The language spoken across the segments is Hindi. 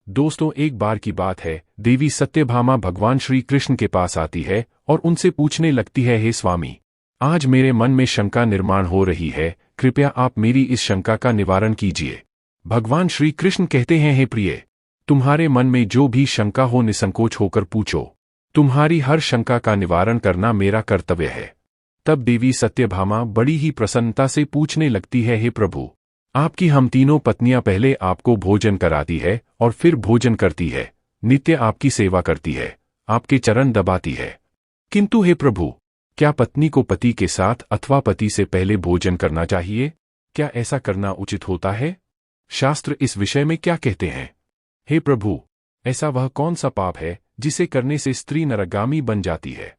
दोस्तों, एक बार की बात है, देवी सत्यभामा भगवान श्री कृष्ण के पास आती है और उनसे पूछने लगती है, हे स्वामी, आज मेरे मन में शंका निर्माण हो रही है, कृपया आप मेरी इस शंका का निवारण कीजिए। भगवान श्री कृष्ण कहते हैं, हे प्रिय, तुम्हारे मन में जो भी शंका हो निसंकोच होकर पूछो। तुम्हारी हर शंका का निवारण करना मेरा कर्तव्य है। तब देवी सत्यभामा बड़ी ही प्रसन्नता से पूछने लगती है, हे प्रभु, आपकी हम तीनों पत्नियां पहले आपको भोजन कराती है और फिर भोजन करती है, नित्य आपकी सेवा करती है, आपके चरण दबाती है। किंतु हे प्रभु, क्या पत्नी को पति के साथ अथवा पति से पहले भोजन करना चाहिए? क्या ऐसा करना उचित होता है? शास्त्र इस विषय में क्या कहते हैं? हे प्रभु, ऐसा वह कौन सा पाप है जिसे करने से स्त्री नरगामी बन जाती है?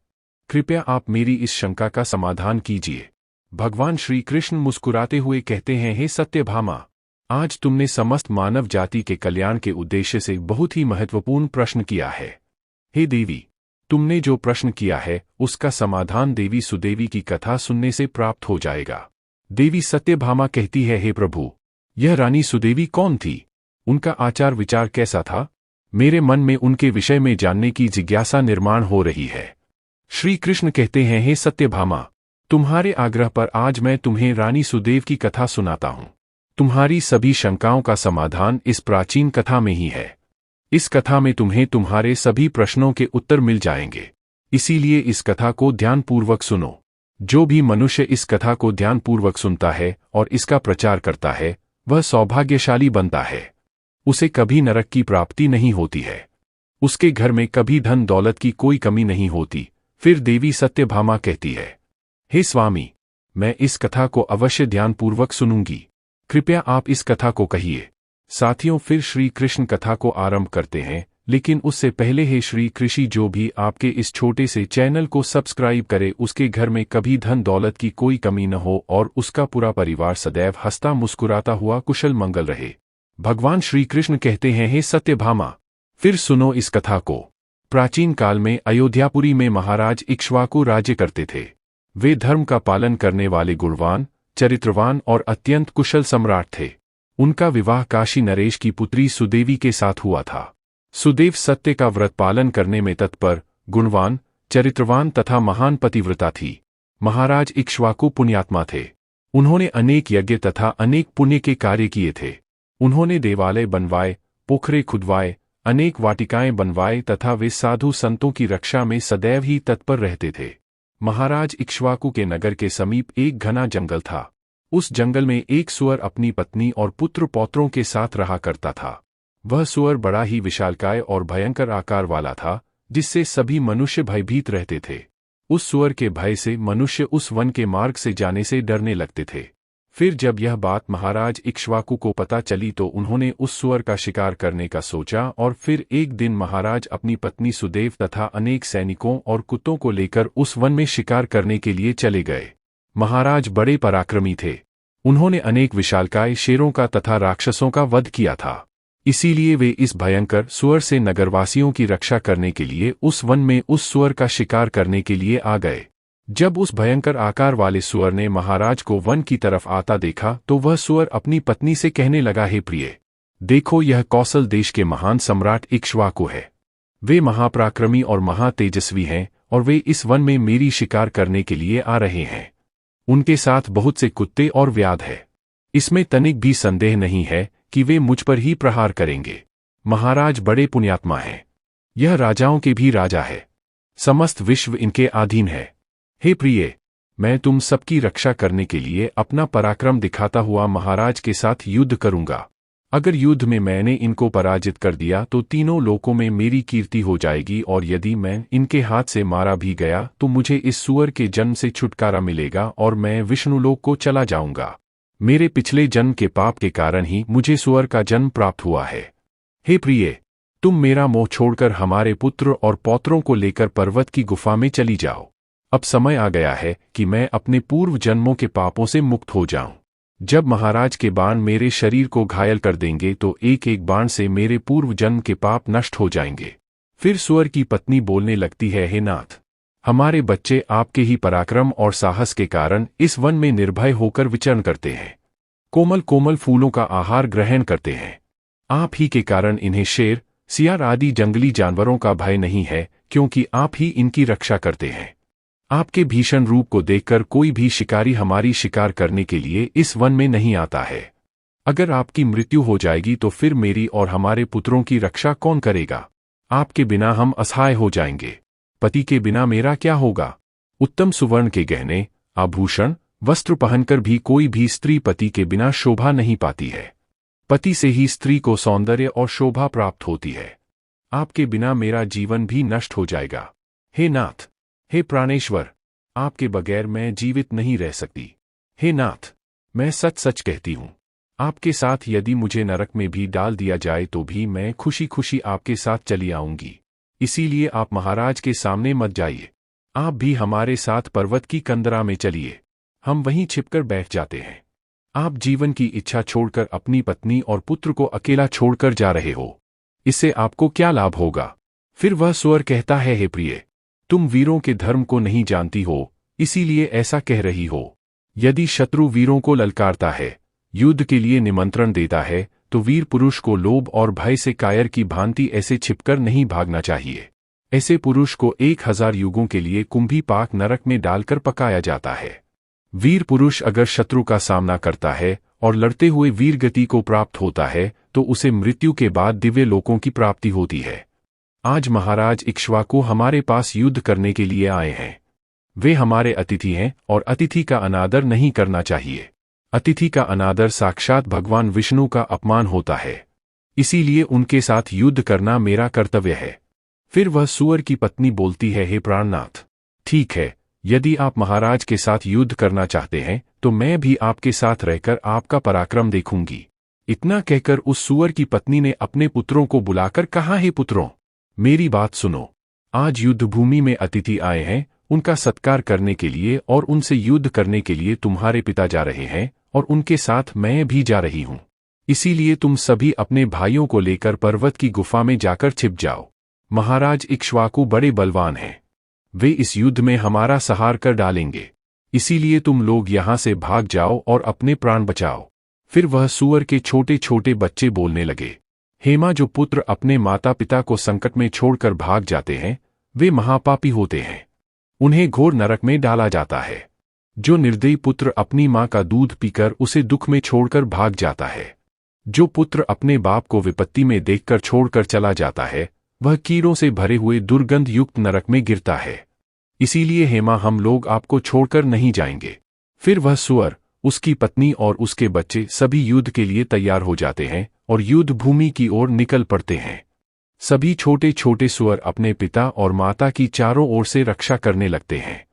कृपया आप मेरी इस शंका का समाधान कीजिए। भगवान श्री कृष्ण मुस्कुराते हुए कहते हैं, हे सत्यभामा, आज तुमने समस्त मानव जाति के कल्याण के उद्देश्य से बहुत ही महत्वपूर्ण प्रश्न किया है। हे देवी, तुमने जो प्रश्न किया है उसका समाधान देवी सुदेवी की कथा सुनने से प्राप्त हो जाएगा। देवी सत्यभामा कहती है, हे प्रभु, यह रानी सुदेवी कौन थी? उनका आचार विचार कैसा था? मेरे मन में उनके विषय में जानने की जिज्ञासा निर्माण हो रही है। श्री कृष्ण कहते हैं, हे सत्यभामा, तुम्हारे आग्रह पर आज मैं तुम्हें रानी सुदेव की कथा सुनाता हूं। तुम्हारी सभी शंकाओं का समाधान इस प्राचीन कथा में ही है। इस कथा में तुम्हें तुम्हारे सभी प्रश्नों के उत्तर मिल जाएंगे। इसीलिए इस कथा को ध्यानपूर्वक सुनो। जो भी मनुष्य इस कथा को ध्यानपूर्वक सुनता है और इसका प्रचार करता है, वह सौभाग्यशाली बनता है। उसे कभी नरक की प्राप्ति नहीं होती है। उसके घर में कभी धन दौलत की कोई कमी नहीं होती। फिर देवी सत्यभामा कहती है, हे स्वामी, मैं इस कथा को अवश्य ध्यानपूर्वक सुनूंगी। कृपया आप इस कथा को कहिए। साथियों, फिर श्री कृष्ण कथा को आरंभ करते हैं, लेकिन उससे पहले हे श्री कृषि, जो भी आपके इस छोटे से चैनल को सब्सक्राइब करे, उसके घर में कभी धन दौलत की कोई कमी न हो और उसका पूरा परिवार सदैव हंसता मुस्कुराता हुआ कुशल मंगल रहे। भगवान श्री कृष्ण कहते हैं, हे सत्यभामा, फिर सुनो इस कथा को। प्राचीन काल में अयोध्यापुरी में महाराज इक्ष्वाकु राज्य करते थे। वे धर्म का पालन करने वाले गुणवान, चरित्रवान और अत्यंत कुशल सम्राट थे। उनका विवाह काशी नरेश की पुत्री सुदेवी के साथ हुआ था। सुदेव सत्य का व्रत पालन करने में तत्पर, गुणवान, चरित्रवान तथा महान पतिव्रता थी। महाराज इक्ष्वाकु पुण्यात्मा थे। उन्होंने अनेक यज्ञ तथा अनेक पुण्य के कार्य किए थे। उन्होंने देवालय बनवाए, पोखरे खुदवाए, अनेक वाटिकाएं बनवाए तथा वे साधु संतों की रक्षा में सदैव ही तत्पर रहते थे। महाराज इक्ष्वाकु के नगर के समीप एक घना जंगल था। उस जंगल में एक सूअर अपनी पत्नी और पुत्र पौत्रों के साथ रहा करता था। वह सूअर बड़ा ही विशालकाय और भयंकर आकार वाला था, जिससे सभी मनुष्य भयभीत रहते थे। उस सूअर के भय से मनुष्य उस वन के मार्ग से जाने से डरने लगते थे। फिर जब यह बात महाराज इक्ष्वाकु को पता चली तो उन्होंने उस सूअर का शिकार करने का सोचा और फिर एक दिन महाराज अपनी पत्नी सुदेव तथा अनेक सैनिकों और कुत्तों को लेकर उस वन में शिकार करने के लिए चले गए। महाराज बड़े पराक्रमी थे। उन्होंने अनेक विशालकाय शेरों का तथा राक्षसों का वध किया था। इसीलिए वे इस भयंकर सूअर से नगरवासियों की रक्षा करने के लिए उस वन में उस सूअर का शिकार करने के लिए आ गए। जब उस भयंकर आकार वाले सूअर ने महाराज को वन की तरफ आता देखा तो वह सूअर अपनी पत्नी से कहने लगा, हे प्रिय, देखो, यह कौशल देश के महान सम्राट इक्ष्वाकु है। वे महापराक्रमी और महातेजस्वी हैं और वे इस वन में मेरी शिकार करने के लिए आ रहे हैं। उनके साथ बहुत से कुत्ते और व्याध है। इसमें तनिक भी संदेह नहीं है कि वे मुझ पर ही प्रहार करेंगे। महाराज बड़े पुण्यात्मा हैं। यह राजाओं के भी राजा है। समस्त विश्व इनके अधीन है। हे प्रिय, मैं तुम सबकी रक्षा करने के लिए अपना पराक्रम दिखाता हुआ महाराज के साथ युद्ध करूंगा। अगर युद्ध में मैंने इनको पराजित कर दिया तो तीनों लोकों में मेरी कीर्ति हो जाएगी और यदि मैं इनके हाथ से मारा भी गया तो मुझे इस सूअर के जन्म से छुटकारा मिलेगा और मैं विष्णुलोक को चला जाऊंगा। मेरे पिछले जन्म के पाप के कारण ही मुझे सूअर का जन्म प्राप्त हुआ है। हे प्रिय, तुम मेरा मोह छोड़कर हमारे पुत्र और पौत्रों को लेकर पर्वत की गुफा में चली जाओ। अब समय आ गया है कि मैं अपने पूर्व जन्मों के पापों से मुक्त हो जाऊं। जब महाराज के बाण मेरे शरीर को घायल कर देंगे तो एक एक बाण से मेरे पूर्व जन्म के पाप नष्ट हो जाएंगे। फिर सूअर की पत्नी बोलने लगती है, हे नाथ, हमारे बच्चे आपके ही पराक्रम और साहस के कारण इस वन में निर्भय होकर विचरण करते हैं, कोमल कोमल फूलों का आहार ग्रहण करते हैं, आप ही के कारण इन्हें शेर, सियार आदि जंगली जानवरों का भय नहीं है, क्योंकि आप ही इनकी रक्षा करते हैं। आपके भीषण रूप को देखकर कोई भी शिकारी हमारी शिकार करने के लिए इस वन में नहीं आता है। अगर आपकी मृत्यु हो जाएगी तो फिर मेरी और हमारे पुत्रों की रक्षा कौन करेगा? आपके बिना हम असहाय हो जाएंगे। पति के बिना मेरा क्या होगा? उत्तम सुवर्ण के गहने, आभूषण, वस्त्र पहनकर भी कोई भी स्त्री पति के बिना शोभा नहीं पाती है। पति से ही स्त्री को सौंदर्य और शोभा प्राप्त होती है। आपके बिना मेरा जीवन भी नष्ट हो जाएगा। हे नाथ, हे प्राणेश्वर, आपके बगैर मैं जीवित नहीं रह सकती। हे नाथ, मैं सच सच कहती हूँ, आपके साथ यदि मुझे नरक में भी डाल दिया जाए तो भी मैं खुशी खुशी आपके साथ चली आऊंगी। इसीलिए आप महाराज के सामने मत जाइए। आप भी हमारे साथ पर्वत की कंदरा में चलिए। हम वहीं छिपकर बैठ जाते हैं। आप जीवन की इच्छा छोड़कर अपनी पत्नी और पुत्र को अकेला छोड़कर जा रहे हो। इससे आपको क्या लाभ होगा? फिर वह सुअर कहता है, हे प्रिय, तुम वीरों के धर्म को नहीं जानती हो, इसीलिए ऐसा कह रही हो। यदि शत्रु वीरों को ललकारता है, युद्ध के लिए निमंत्रण देता है, तो वीर पुरुष को लोभ और भय से कायर की भांति ऐसे छिपकर नहीं भागना चाहिए। ऐसे पुरुष को 1000 युगों के लिए कुंभी पाक नरक में डालकर पकाया जाता है। वीर पुरुष अगर शत्रु का सामना करता है और लड़ते हुए वीर गति को प्राप्त होता है तो उसे मृत्यु के बाद दिव्य लोकों की प्राप्ति होती है। आज महाराज इक्ष्वाकु हमारे पास युद्ध करने के लिए आए हैं। वे हमारे अतिथि हैं और अतिथि का अनादर नहीं करना चाहिए। अतिथि का अनादर साक्षात भगवान विष्णु का अपमान होता है। इसीलिए उनके साथ युद्ध करना मेरा कर्तव्य है। फिर वह सुअर की पत्नी बोलती है, हे प्राणनाथ, ठीक है, यदि आप महाराज के साथ युद्ध करना चाहते हैं तो मैं भी आपके साथ रहकर आपका पराक्रम देखूंगी। इतना कहकर उस सुअर की पत्नी ने अपने पुत्रों को बुलाकर कहा, हे पुत्रों, मेरी बात सुनो। आज युद्ध भूमि में अतिथि आए हैं, उनका सत्कार करने के लिए और उनसे युद्ध करने के लिए तुम्हारे पिता जा रहे हैं और उनके साथ मैं भी जा रही हूं। इसीलिए तुम सभी अपने भाइयों को लेकर पर्वत की गुफा में जाकर छिप जाओ। महाराज इक्ष्वाकु बड़े बलवान हैं। वे इस युद्ध में हमारा सहार कर डालेंगे। इसीलिए तुम लोग यहां से भाग जाओ और अपने प्राण बचाओ। फिर वह सुअर के छोटे छोटे बच्चे बोलने लगे, हेमा, जो पुत्र अपने माता पिता को संकट में छोड़कर भाग जाते हैं वे महापापी होते हैं। उन्हें घोर नरक में डाला जाता है। जो निर्दयी पुत्र अपनी मां का दूध पीकर उसे दुख में छोड़कर भाग जाता है, जो पुत्र अपने बाप को विपत्ति में देखकर छोड़कर चला जाता है, वह कीड़ों से भरे हुए दुर्गंध युक्त नरक में गिरता है। इसीलिए हेमा, हम लोग आपको छोड़कर नहीं जाएंगे। फिर वह सुअर, उसकी पत्नी और उसके बच्चे सभी युद्ध के लिए तैयार हो जाते हैं और युद्ध भूमि की ओर निकल पड़ते हैं। सभी छोटे छोटे सुअर अपने पिता और माता की चारों ओर से रक्षा करने लगते हैं।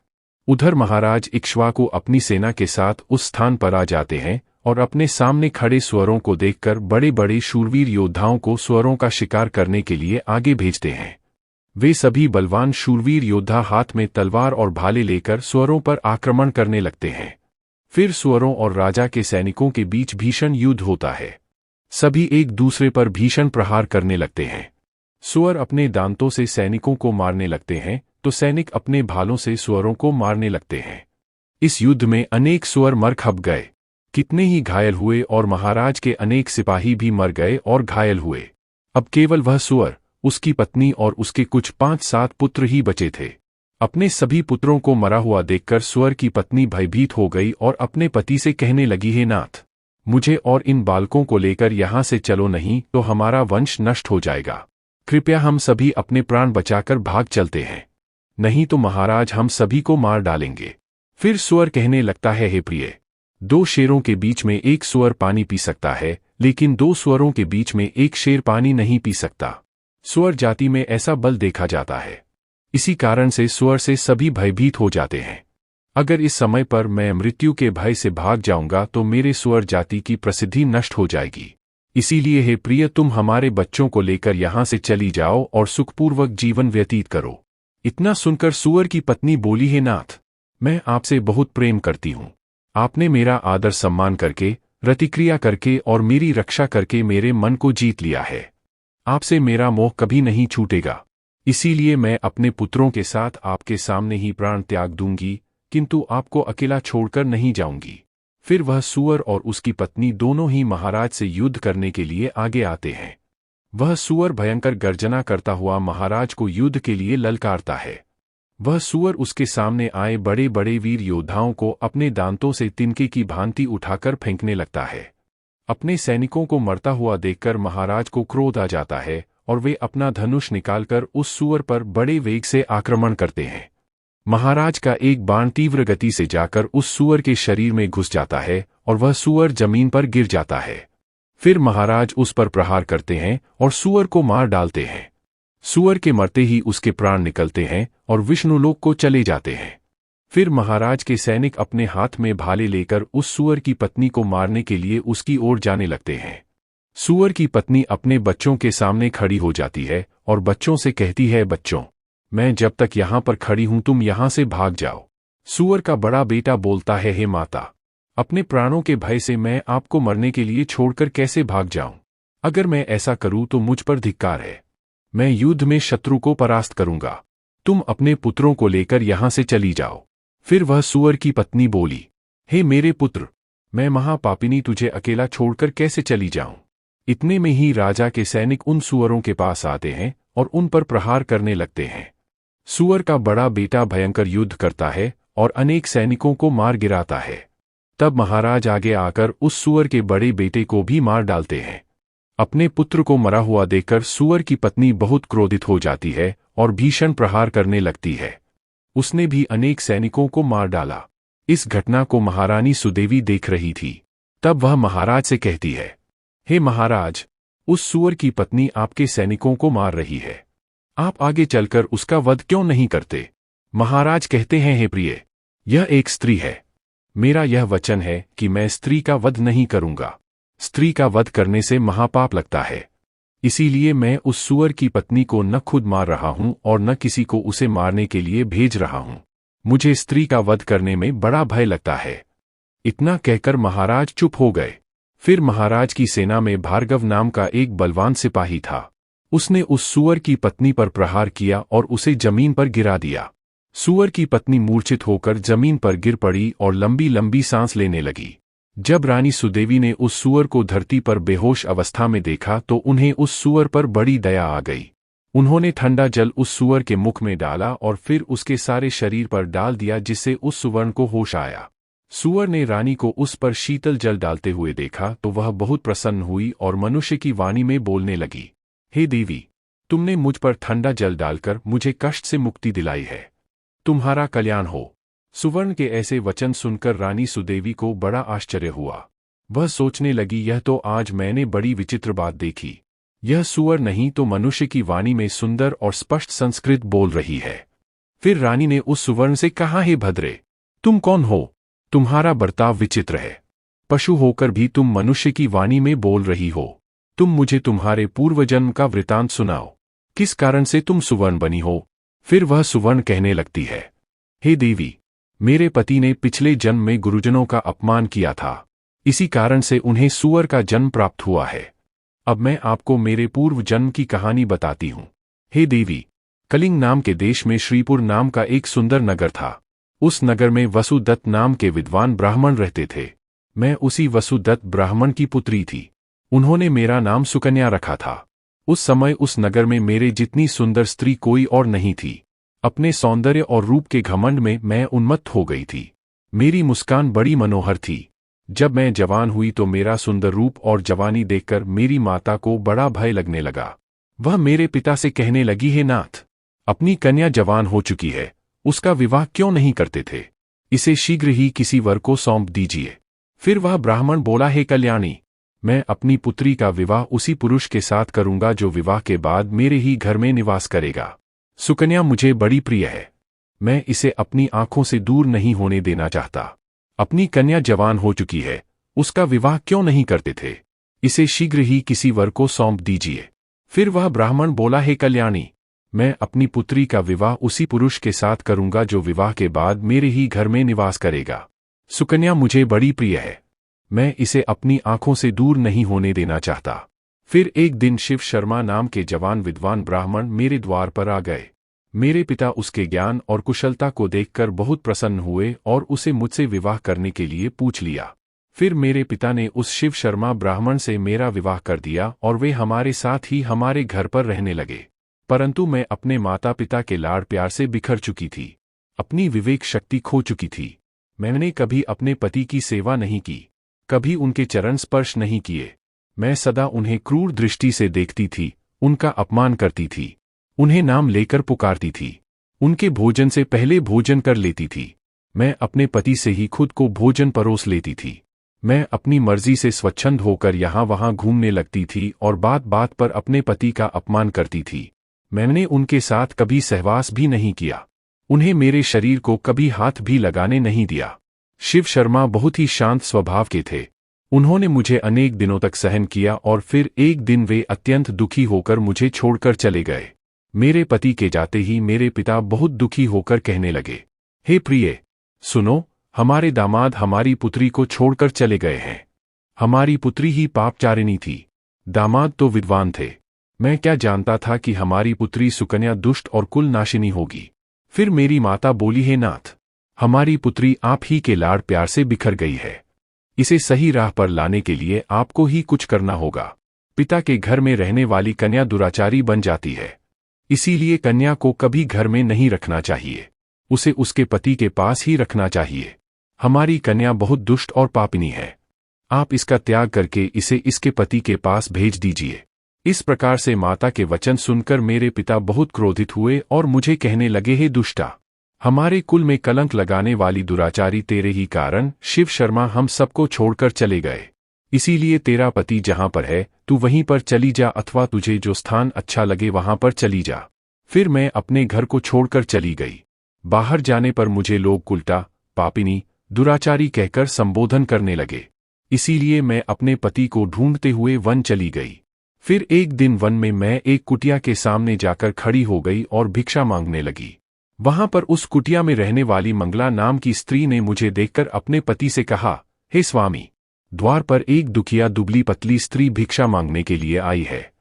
उधर महाराज इक्ष्वाकु अपनी सेना के साथ उस स्थान पर आ जाते हैं और अपने सामने खड़े सुअरों को देखकर बड़े बड़े शूरवीर योद्धाओं को सुअरों का शिकार करने के लिए आगे भेजते हैं। वे सभी बलवान शूरवीर योद्धा हाथ में तलवार और भाले लेकर सुअरों पर आक्रमण करने लगते हैं। फिर सुअरों और राजा के सैनिकों के बीच भीषण युद्ध होता है। सभी एक दूसरे पर भीषण प्रहार करने लगते हैं। सुअर अपने दांतों से सैनिकों को मारने लगते हैं तो सैनिक अपने भालों से सुअरों को मारने लगते हैं। इस युद्ध में अनेक सुअर मर खप गए, कितने ही घायल हुए और महाराज के अनेक सिपाही भी मर गए और घायल हुए। अब केवल वह सुअर, उसकी पत्नी और उसके कुछ 5-7 पुत्र ही बचे थे। अपने सभी पुत्रों को मरा हुआ देखकर सुअर की पत्नी भयभीत हो गई और अपने पति से कहने लगी, हे नाथ, मुझे और इन बालकों को लेकर यहां से चलो, नहीं तो हमारा वंश नष्ट हो जाएगा। कृपया हम सभी अपने प्राण बचाकर भाग चलते हैं, नहीं तो महाराज हम सभी को मार डालेंगे। फिर सुअर कहने लगता है, हे प्रिय, 2 शेरों के बीच में एक सुअर पानी पी सकता है, लेकिन 2 सुअरों के बीच में एक शेर पानी नहीं पी सकता। सुअर जाति में ऐसा बल देखा जाता है। इसी कारण से सुअर से सभी भयभीत हो जाते हैं। अगर इस समय पर मैं मृत्यु के भय से भाग जाऊंगा तो मेरे सुअर जाति की प्रसिद्धि नष्ट हो जाएगी। इसीलिए हे प्रिय, तुम हमारे बच्चों को लेकर यहां से चली जाओ और सुखपूर्वक जीवन व्यतीत करो। इतना सुनकर सुअर की पत्नी बोली, हे नाथ, मैं आपसे बहुत प्रेम करती हूं। आपने मेरा आदर सम्मान करके, रतिक्रिया करके और मेरी रक्षा करके मेरे मन को जीत लिया है। आपसे मेरा मोह कभी नहीं छूटेगा। इसीलिए मैं अपने पुत्रों के साथ आपके सामने ही प्राण त्याग दूंगी, किंतु आपको अकेला छोड़कर नहीं जाऊंगी। फिर वह सूअर और उसकी पत्नी दोनों ही महाराज से युद्ध करने के लिए आगे आते हैं। वह सूअर भयंकर गर्जना करता हुआ महाराज को युद्ध के लिए ललकारता है। वह सूअर उसके सामने आए बड़े बड़े वीर योद्धाओं को अपने दांतों से तिनके की भांति उठाकर फेंकने लगता है। अपने सैनिकों को मरता हुआ देखकर महाराज को क्रोध आ जाता है और वे अपना धनुष निकालकर उस सूअर पर बड़े वेग से आक्रमण करते हैं। महाराज का एक बाण तीव्र गति से जाकर उस सूअर के शरीर में घुस जाता है और वह सूअर जमीन पर गिर जाता है। फिर महाराज उस पर प्रहार करते हैं और सूअर को मार डालते हैं। सूअर के मरते ही उसके प्राण निकलते हैं और विष्णुलोक को चले जाते हैं। फिर महाराज के सैनिक अपने हाथ में भाले लेकर उस सूअर की पत्नी को मारने के लिए उसकी ओर जाने लगते हैं। सूअर की पत्नी अपने बच्चों के सामने खड़ी हो जाती है और बच्चों से कहती है, बच्चों, मैं जब तक यहां पर खड़ी हूं तुम यहां से भाग जाओ। सूअर का बड़ा बेटा बोलता है, हे माता, अपने प्राणों के भय से मैं आपको मरने के लिए छोड़कर कैसे भाग जाऊं? अगर मैं ऐसा करूं तो मुझ पर धिक्कार है। मैं युद्ध में शत्रु को परास्त करूंगा। तुम अपने पुत्रों को लेकर यहां से चली जाओ। फिर वह सूअर की पत्नी बोली, हे मेरे पुत्र, मैं महापापिनी तुझे अकेला छोड़कर कैसे चली जाऊं? इतने में ही राजा के सैनिक उन सूअरों के पास आते हैं और उन पर प्रहार करने लगते हैं। सूअर का बड़ा बेटा भयंकर युद्ध करता है और अनेक सैनिकों को मार गिराता है। तब महाराज आगे आकर उस सूअर के बड़े बेटे को भी मार डालते हैं। अपने पुत्र को मरा हुआ देखकर सूअर की पत्नी बहुत क्रोधित हो जाती है और भीषण प्रहार करने लगती है। उसने भी अनेक सैनिकों को मार डाला। इस घटना को महारानी सुदेवी देख रही थी। तब वह महाराज से कहती है, हे महाराज, उस सूअर की पत्नी आपके सैनिकों को मार रही है। आप आगे चलकर उसका वध क्यों नहीं करते? महाराज कहते हैं, हे प्रिय, यह एक स्त्री है। मेरा यह वचन है कि मैं स्त्री का वध नहीं करूंगा। स्त्री का वध करने से महापाप लगता है। इसीलिए मैं उस सूअर की पत्नी को न खुद मार रहा हूं और न किसी को उसे मारने के लिए भेज रहा हूं। मुझे स्त्री का वध करने में बड़ा भय लगता है। इतना कहकर महाराज चुप हो गए। फिर महाराज की सेना में भार्गव नाम का एक बलवान सिपाही था। उसने उस सूअर की पत्नी पर प्रहार किया और उसे जमीन पर गिरा दिया। सूअर की पत्नी मूर्छित होकर जमीन पर गिर पड़ी और लंबी लंबी सांस लेने लगी। जब रानी सुदेवी ने उस सूअर को धरती पर बेहोश अवस्था में देखा तो उन्हें उस सूअर पर बड़ी दया आ गई। उन्होंने ठंडा जल उस सूअर के मुख में डाला और फिर उसके सारे शरीर पर डाल दिया, जिससे उस सुवर्ण को होश आया। सूअर ने रानी को उस पर शीतल जल डालते हुए देखा तो वह बहुत प्रसन्न हुई और मनुष्य की वाणी में बोलने लगी, हे देवी, तुमने मुझ पर ठंडा जल डालकर मुझे कष्ट से मुक्ति दिलाई है। तुम्हारा कल्याण हो। सुवर्ण के ऐसे वचन सुनकर रानी सुदेवी को बड़ा आश्चर्य हुआ। वह सोचने लगी, यह तो आज मैंने बड़ी विचित्र बात देखी। यह सूअर नहीं तो मनुष्य की वाणी में सुंदर और स्पष्ट संस्कृत बोल रही है। फिर रानी ने उस सुवर्ण से कहा, हे भद्रे, तुम कौन हो? तुम्हारा बर्ताव विचित्र है। पशु होकर भी तुम मनुष्य की वाणी में बोल रही हो। तुम मुझे तुम्हारे पूर्वजन्म का वृतांत सुनाओ। किस कारण से तुम सुवर्ण बनी हो? फिर वह सुवर्ण कहने लगती है, हे देवी, मेरे पति ने पिछले जन्म में गुरुजनों का अपमान किया था। इसी कारण से उन्हें सूअर का जन्म प्राप्त हुआ है। अब मैं आपको मेरे पूर्व जन्म की कहानी बताती हूँ। हे देवी, कलिंग नाम के देश में श्रीपुर नाम का एक सुंदर नगर था। उस नगर में वसुदत्त नाम के विद्वान ब्राह्मण रहते थे। मैं उसी वसुदत्त ब्राह्मण की पुत्री थी। उन्होंने मेरा नाम सुकन्या रखा था। उस समय उस नगर में मेरे जितनी सुंदर स्त्री कोई और नहीं थी। अपने सौंदर्य और रूप के घमंड में मैं उन्मत्त हो गई थी। मेरी मुस्कान बड़ी मनोहर थी। जब मैं जवान हुई तो मेरा सुंदर रूप और जवानी देखकर मेरी माता को बड़ा भय लगने लगा। वह मेरे पिता से कहने लगी, हे नाथ, अपनी कन्या जवान हो चुकी है, उसका विवाह क्यों नहीं करते थे? इसे शीघ्र ही किसी वर को सौंप दीजिए। फिर वह ब्राह्मण बोला, हे कल्याणी, मैं अपनी पुत्री का विवाह उसी पुरुष के साथ करूंगा जो विवाह के बाद मेरे ही घर में निवास करेगा। सुकन्या मुझे बड़ी प्रिय है। मैं इसे अपनी आंखों से दूर नहीं होने देना चाहता। अपनी कन्या जवान हो चुकी है, उसका विवाह क्यों नहीं करते थे? इसे शीघ्र ही किसी वर को सौंप दीजिए। फिर वह ब्राह्मण बोला, हे कल्याणी, मैं अपनी पुत्री का विवाह उसी पुरुष के साथ करूंगा जो विवाह के बाद मेरे ही घर में निवास करेगा। सुकन्या मुझे बड़ी प्रिय है। मैं इसे अपनी आंखों से दूर नहीं होने देना चाहता। फिर एक दिन शिव शर्मा नाम के जवान विद्वान ब्राह्मण मेरे द्वार पर आ गए। मेरे पिता उसके ज्ञान और कुशलता को देखकर बहुत प्रसन्न हुए और उसे मुझसे विवाह करने के लिए पूछ लिया। फिर मेरे पिता ने उस शिव शर्मा ब्राह्मण से मेरा विवाह कर दिया और वे हमारे साथ ही हमारे घर पर रहने लगे। परंतु मैं अपने माता पिता के लाड़ प्यार से बिखर चुकी थी, अपनी विवेक शक्ति खो चुकी थी। मैंने कभी अपने पति की सेवा नहीं की, कभी उनके चरण स्पर्श नहीं किए। मैं सदा उन्हें क्रूर दृष्टि से देखती थी, उनका अपमान करती थी, उन्हें नाम लेकर पुकारती थी, उनके भोजन से पहले भोजन कर लेती थी। मैं अपने पति से ही खुद को भोजन परोस लेती थी। मैं अपनी मर्जी से स्वच्छंद होकर यहाँ वहाँ घूमने लगती थी और बात बात पर अपने पति का अपमान करती थी। मैंने उनके साथ कभी सहवास भी नहीं किया, उन्हें मेरे शरीर को कभी हाथ भी लगाने नहीं दिया। शिव शर्मा बहुत ही शांत स्वभाव के थे। उन्होंने मुझे अनेक दिनों तक सहन किया और फिर एक दिन वे अत्यंत दुखी होकर मुझे छोड़कर चले गए। मेरे पति के जाते ही मेरे पिता बहुत दुखी होकर कहने लगे, हे प्रिय, सुनो, हमारे दामाद हमारी पुत्री को छोड़कर चले गए हैं। हमारी पुत्री ही पापचारिणी थी, दामाद तो विद्वान थे। मैं क्या जानता था कि हमारी पुत्री सुकन्या दुष्ट और कुल नाशिनी होगी। फिर मेरी माता बोली, हे नाथ, हमारी पुत्री आप ही के लाड़ प्यार से बिखर गई है, इसे सही राह पर लाने के लिए आपको ही कुछ करना होगा। पिता के घर में रहने वाली कन्या दुराचारी बन जाती है, इसीलिए कन्या को कभी घर में नहीं रखना चाहिए, उसे उसके पति के पास ही रखना चाहिए। हमारी कन्या बहुत दुष्ट और पापिनी है, आप इसका त्याग करके इसे इसके पति के पास भेज दीजिए। इस प्रकार से माता के वचन सुनकर मेरे पिता बहुत क्रोधित हुए और मुझे कहने लगे, हे दुष्टा, हमारे कुल में कलंक लगाने वाली दुराचारी तेरे ही कारण शिव शर्मा हम सबको छोड़कर चले गए। इसीलिए तेरा पति जहां पर है तू वहीं पर चली जा, अथवा तुझे जो स्थान अच्छा लगे वहां पर चली जा। फिर मैं अपने घर को छोड़कर चली गई। बाहर जाने पर मुझे लोग उल्टा, पापिनी, दुराचारी कहकर संबोधन करने लगे। इसीलिए मैं अपने पति को ढूंढते हुए वन चली गई। फिर एक दिन वन में मैं एक कुटिया के सामने जाकर खड़ी हो गई और भिक्षा मांगने लगी। वहां पर उस कुटिया में रहने वाली मंगला नाम की स्त्री ने मुझे देखकर अपने पति से कहा, हे स्वामी, द्वार पर एक दुखिया दुबली पतली स्त्री भिक्षा मांगने के लिए आई है।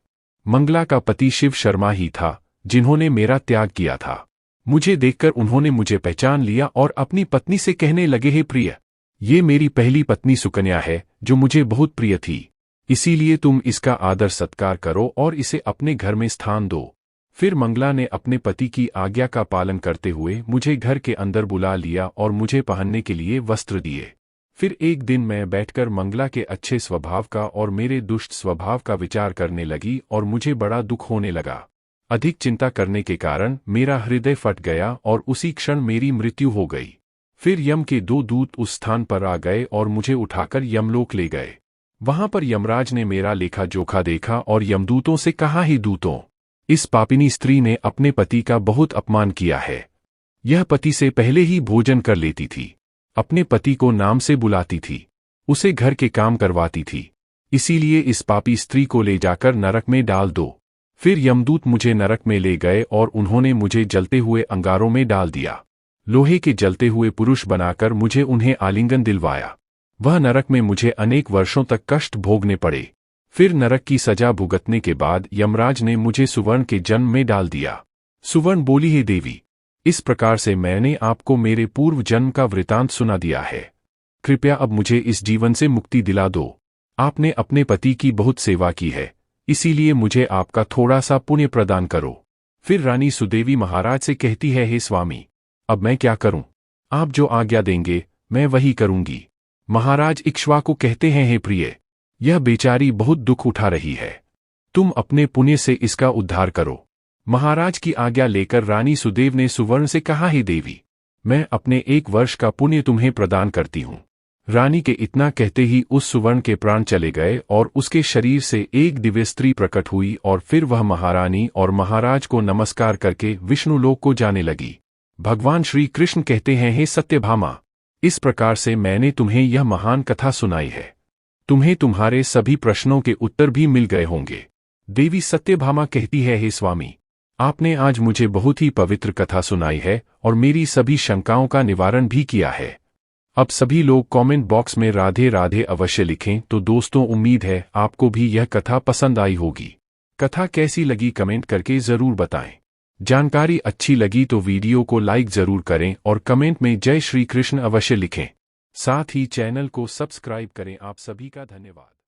मंगला का पति शिव शर्मा ही था, जिन्होंने मेरा त्याग किया था। मुझे देखकर उन्होंने मुझे पहचान लिया और अपनी पत्नी से कहने लगे, हे प्रिय, ये मेरी पहली पत्नी सुकन्या है, जो मुझे बहुत प्रिय थी, इसीलिए तुम इसका आदर सत्कार करो और इसे अपने घर में स्थान दो। फिर मंगला ने अपने पति की आज्ञा का पालन करते हुए मुझे घर के अंदर बुला लिया और मुझे पहनने के लिए वस्त्र दिए। फिर एक दिन मैं बैठकर मंगला के अच्छे स्वभाव का और मेरे दुष्ट स्वभाव का विचार करने लगी और मुझे बड़ा दुख होने लगा। अधिक चिंता करने के कारण मेरा हृदय फट गया और उसी क्षण मेरी मृत्यु हो गई। फिर यम के 2 दूत उस स्थान पर आ गए और मुझे उठाकर यमलोक ले गए। वहां पर यमराज ने मेरा लेखा जोखा देखा और यमदूतों से कहा, ही दूतों, इस पापिनी स्त्री ने अपने पति का बहुत अपमान किया है। यह पति से पहले ही भोजन कर लेती थी, अपने पति को नाम से बुलाती थी, उसे घर के काम करवाती थी, इसीलिए इस पापी स्त्री को ले जाकर नरक में डाल दो। फिर यमदूत मुझे नरक में ले गए और उन्होंने मुझे जलते हुए अंगारों में डाल दिया। लोहे के जलते हुए पुरुष बनाकर मुझे उन्हें आलिंगन दिलवाया। वह नरक में मुझे अनेक वर्षों तक कष्ट भोगने पड़े। फिर नरक की सजा भुगतने के बाद यमराज ने मुझे सुवर्ण के जन्म में डाल दिया। सुवर्ण बोली, हे देवी, इस प्रकार से मैंने आपको मेरे पूर्व जन्म का वृतांत सुना दिया है। कृपया अब मुझे इस जीवन से मुक्ति दिला दो। आपने अपने पति की बहुत सेवा की है, इसीलिए मुझे आपका थोड़ा सा पुण्य प्रदान करो। फिर रानी सुदेवी महाराज से कहती है, हे स्वामी, अब मैं क्या करूं? आप जो आज्ञा देंगे मैं वही करूंगी। महाराज इक्ष्वाकु कहते हैं, हे प्रिय, यह बेचारी बहुत दुख उठा रही है, तुम अपने पुण्य से इसका उद्धार करो। महाराज की आज्ञा लेकर रानी सुदेव ने सुवर्ण से कहा, हे देवी, मैं अपने 1 वर्ष का पुण्य तुम्हें प्रदान करती हूं। रानी के इतना कहते ही उस सुवर्ण के प्राण चले गए और उसके शरीर से एक दिव्य स्त्री प्रकट हुई और फिर वह महारानी और महाराज को नमस्कार करके विष्णुलोक को जाने लगी। भगवान श्री कृष्ण कहते हैं, हे सत्यभामा, इस प्रकार से मैंने तुम्हें यह महान कथा सुनाई है। तुम्हें तुम्हारे सभी प्रश्नों के उत्तर भी मिल गए होंगे। देवी सत्यभामा कहती है, हे स्वामी, आपने आज मुझे बहुत ही पवित्र कथा सुनाई है और मेरी सभी शंकाओं का निवारण भी किया है। अब सभी लोग कमेंट बॉक्स में राधे राधे अवश्य लिखें। तो दोस्तों, उम्मीद है आपको भी यह कथा पसंद आई होगी। कथा कैसी लगी कमेंट करके जरूर बताएं। जानकारी अच्छी लगी तो वीडियो को लाइक जरूर करें और कमेंट में जय श्री कृष्ण अवश्य लिखें। साथ ही चैनल को सब्सक्राइब करें। आप सभी का धन्यवाद।